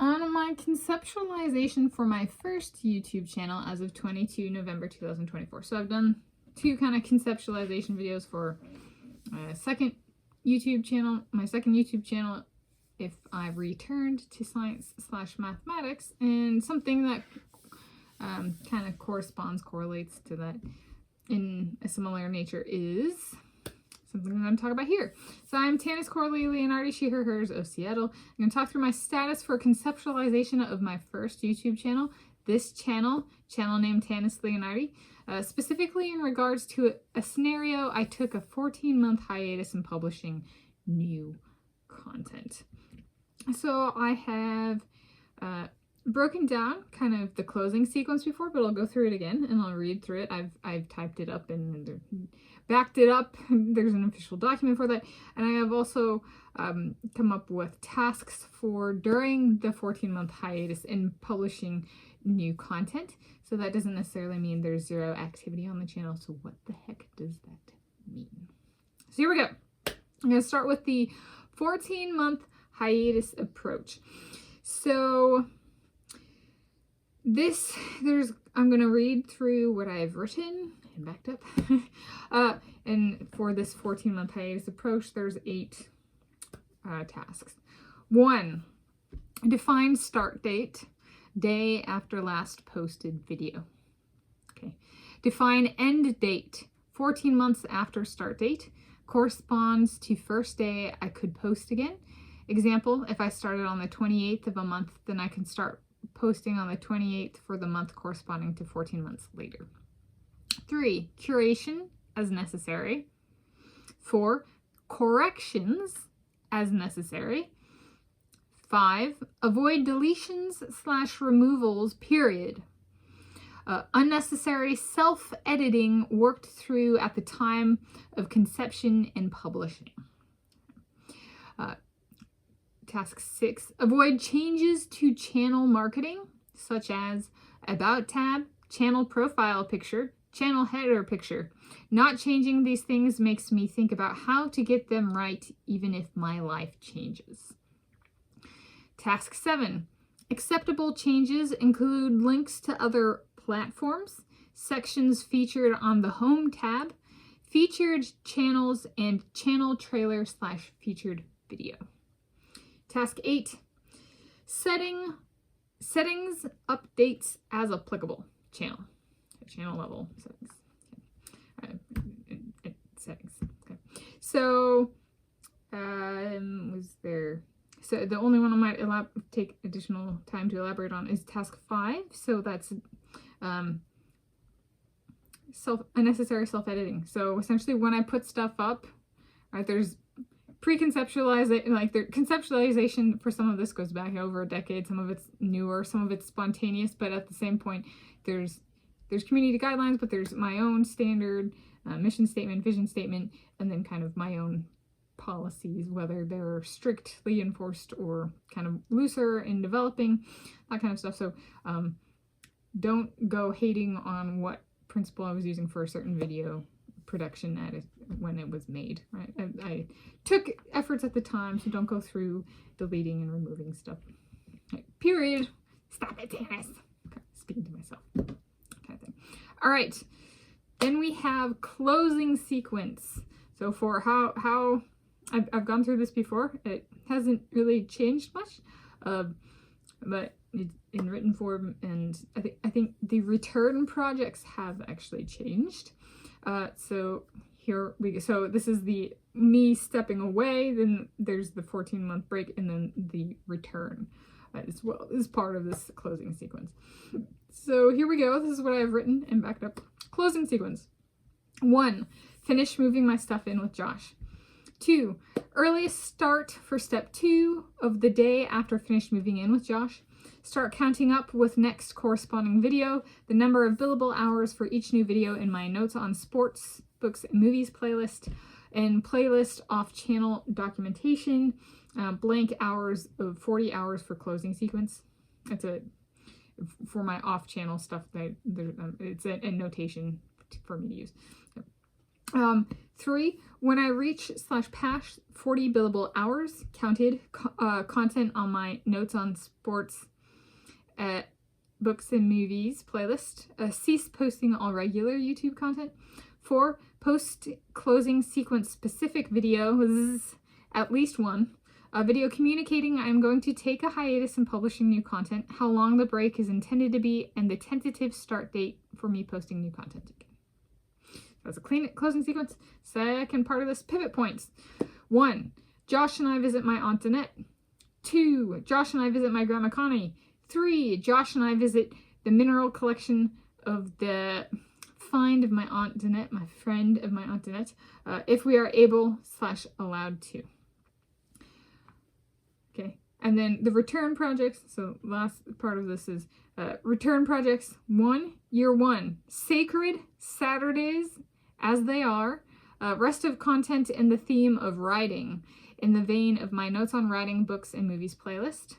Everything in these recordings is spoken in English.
On my conceptualization for my first YouTube channel as of 22 November 2024. So I've done 2 kind of conceptualization videos for my second YouTube channel. My second YouTube channel, if I returned to science/mathematics, and something that kind of correlates to that in a similar nature is something I'm going to talk about here. So I'm Tanis Coralee Leonhardi, she, her, hers of Seattle. I'm going to talk through my status for conceptualization of my first YouTube channel. This channel named Tanis Leonhardi, specifically in regards to a scenario. I took a 14-month hiatus in publishing new content. So I have broken down kind of the closing sequence before, but I'll go through it again and I'll read through it. I've typed it up and backed it up. There's an official document for that. And I have also come up with tasks for during the 14-month hiatus in publishing new content. So that doesn't necessarily mean there's 0 activity on the channel. So what the heck does that mean? So here we go. I'm going to start with the 14-month hiatus approach. So I'm going to read through what I've written and backed up. And for this 14-month hiatus approach, there's 8 tasks. 1, define start date, day after last posted video. Okay. Define end date, 14 months after start date, corresponds to first day I could post again. Example, if I started on the 28th of a month, then I can start posting on the 28th for the month corresponding to 14 months later. 3, curation as necessary. 4, corrections as necessary. 5, avoid deletions/removals, period. Unnecessary self-editing worked through at the time of conception and publishing. Task 6, avoid changes to channel marketing, such as About tab, channel profile picture, channel header picture. Not changing these things makes me think about how to get them right, even if my life changes. Task 7, acceptable changes include links to other platforms, sections featured on the Home tab, featured channels, and channel trailer/featured video. Task 8, settings updates as applicable. Channel level settings. Okay. Settings. Okay. So, So the only one I might take additional time to elaborate on is task 5. So that's unnecessary self-editing. So essentially, when I put stuff up, right, there's conceptualization for some of this goes back over a decade. Some of it's newer, some of it's spontaneous, but at the same point, there's community guidelines, but there's my own standard mission statement, vision statement, and then kind of my own policies, whether they're strictly enforced or kind of looser in developing, that kind of stuff. So don't go hating on what principle I was using for a certain video production when it was made, right? I took efforts at the time, so don't go through deleting and removing stuff. Okay, period. Stop it, Tanis. Okay, speaking to myself. Kind of thing. All right. Then we have closing sequence. So for how I've gone through this before. It hasn't really changed much, but it's in written form, and I think the return projects have actually changed. So here we go. So this is me stepping away, then there's the 14-month break, and then the return as well is part of this closing sequence. So here we go. This is what I've written and backed up. Closing sequence. 1, finish moving my stuff in with Josh. 2, earliest start for step 2 of the day after finished moving in with Josh. Start counting up with next corresponding video, the number of billable hours for each new video in my notes on sports, books, and movies playlist, and playlist off-channel documentation, blank hours of 40 hours for closing sequence. That's for my off-channel stuff. It's a notation for me to use. 3, when I reach / past 40 billable hours counted content on my notes on sports, books and movies playlist, cease posting all regular YouTube content. 4, post closing sequence specific videos, at least one. Video communicating I'm going to take a hiatus in publishing new content, how long the break is intended to be, and the tentative start date for me posting new content again. That's a closing sequence. Second part of this, pivot points. 1, Josh and I visit my Aunt Annette. 2, Josh and I visit my Grandma Connie. 3, Josh and I visit the mineral collection of the find of my Aunt Danette, my friend of my Aunt Danette, if we are able / allowed to. Okay, and then the return projects. So last part of this is return projects. 1, year 1, sacred Saturdays as they are, rest of content in the theme of writing, in the vein of my notes on writing, books, and movies playlist.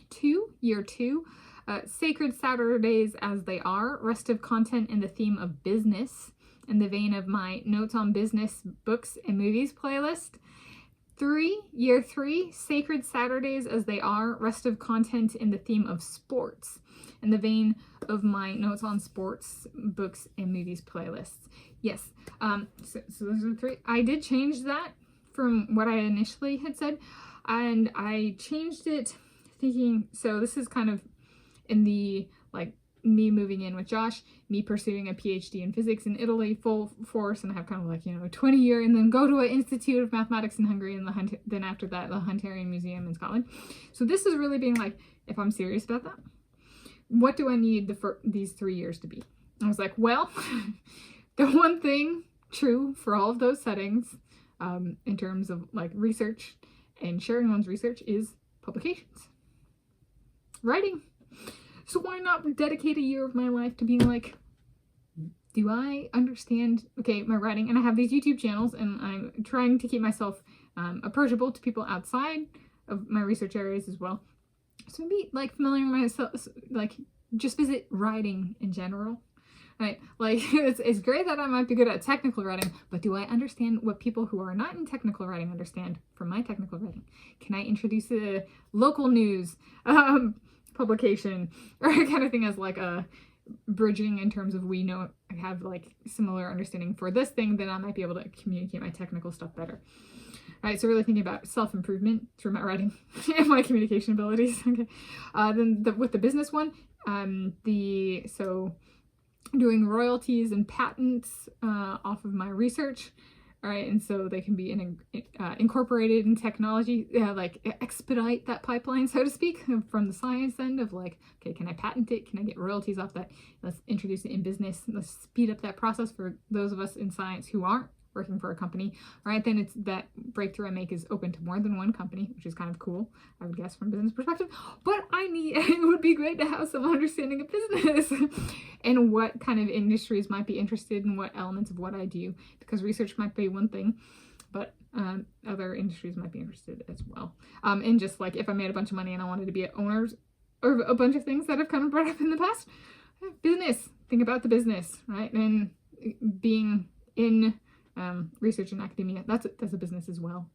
2, year 2, sacred Saturdays as they are, rest of content in the theme of business, in the vein of my notes on business, books, and movies playlist. 3, year 3, sacred Saturdays as they are, rest of content in the theme of sports, in the vein of my notes on sports, books, and movies playlists. Yes, so those are the 3. I did change that from what I initially had said, and I changed it thinking, so this is kind of in the, like, me moving in with Josh, me pursuing a PhD in physics in Italy full force, and I have kind of like, you know, a 20-year, and then go to an Institute of Mathematics in Hungary, and then after that, the Hunterian Museum in Scotland. So this is really being like, if I'm serious about that, what do I need these 3 years to be? I was like, well, the one thing true for all of those settings, in terms of like research and sharing one's research, is publications. Writing. So why not dedicate a year of my life to being like, do I understand, okay, my writing, and I have these YouTube channels, and I'm trying to keep myself approachable to people outside of my research areas as well. So maybe like familiar myself, like just visit writing in general, right? Like it's great that I might be good at technical writing, but do I understand what people who are not in technical writing understand from my technical writing? Can I introduce a local news publication or kind of thing as like a bridging in terms of we know I have like similar understanding for this thing, then I might be able to communicate my technical stuff better. All right, so really thinking about self-improvement through my writing and my communication abilities. Okay, then with the business one, so doing royalties and patents off of my research. All right, and so they can be incorporated in technology, like expedite that pipeline, so to speak, from the science end of like, okay, can I patent it? Can I get royalties off that? Let's introduce it in business. Let's speed up that process for those of us in science who aren't working for a company. All right, then it's that breakthrough I make is open to more than one company, which is kind of cool, I would guess, from a business perspective. But it would be great to have some understanding of business and what kind of industries might be interested in what elements of what I do, because research might be one thing, but other industries might be interested as well. And just like if I made a bunch of money and I wanted to be owners of a bunch of things that have kind of brought up in the past, business, think about the business, right? And being in research and academia, that's a business as well.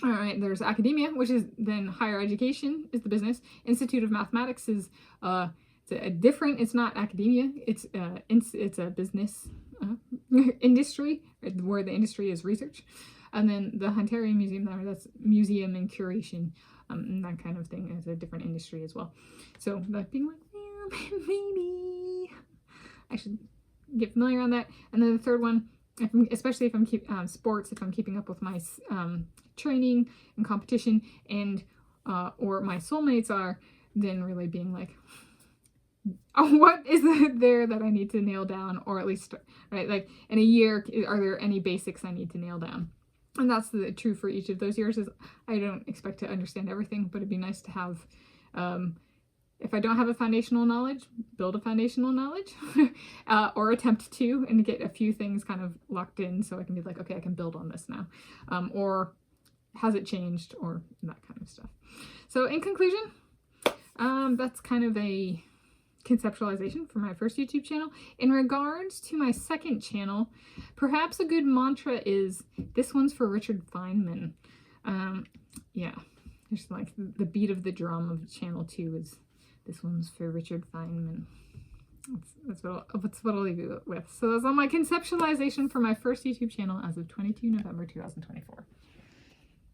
All right, there's academia, which is then higher education is the business. Institute of Mathematics is it's not academia, it's a business industry, where the industry is research. And then the Hunterian Museum, that's museum and curation, and that kind of thing is a different industry as well. So that being like, yeah, maybe I should get familiar on that. And then the third one, especially if I'm sports, if I'm keeping up with my training and competition, and or my soulmates are, then really being like, what is there that I need to nail down, or at least, right, like in a year, are there any basics I need to nail down? And that's the true for each of those years. Is I don't expect to understand everything, but it'd be nice to have, if I don't have a foundational knowledge, build a foundational knowledge, or attempt to, and get a few things kind of locked in so I can be like, okay, I can build on this now. Or has it changed, or that kind of stuff. So in conclusion, that's kind of a conceptualization for my first YouTube channel. In regards to my second channel, perhaps a good mantra is, this one's for Richard Feynman. Yeah, there's like the beat of the drum of channel 2 is, this one's for Richard Feynman. That's what I'll leave you with. So that's all my conceptualization for my first YouTube channel as of 22 November 2024.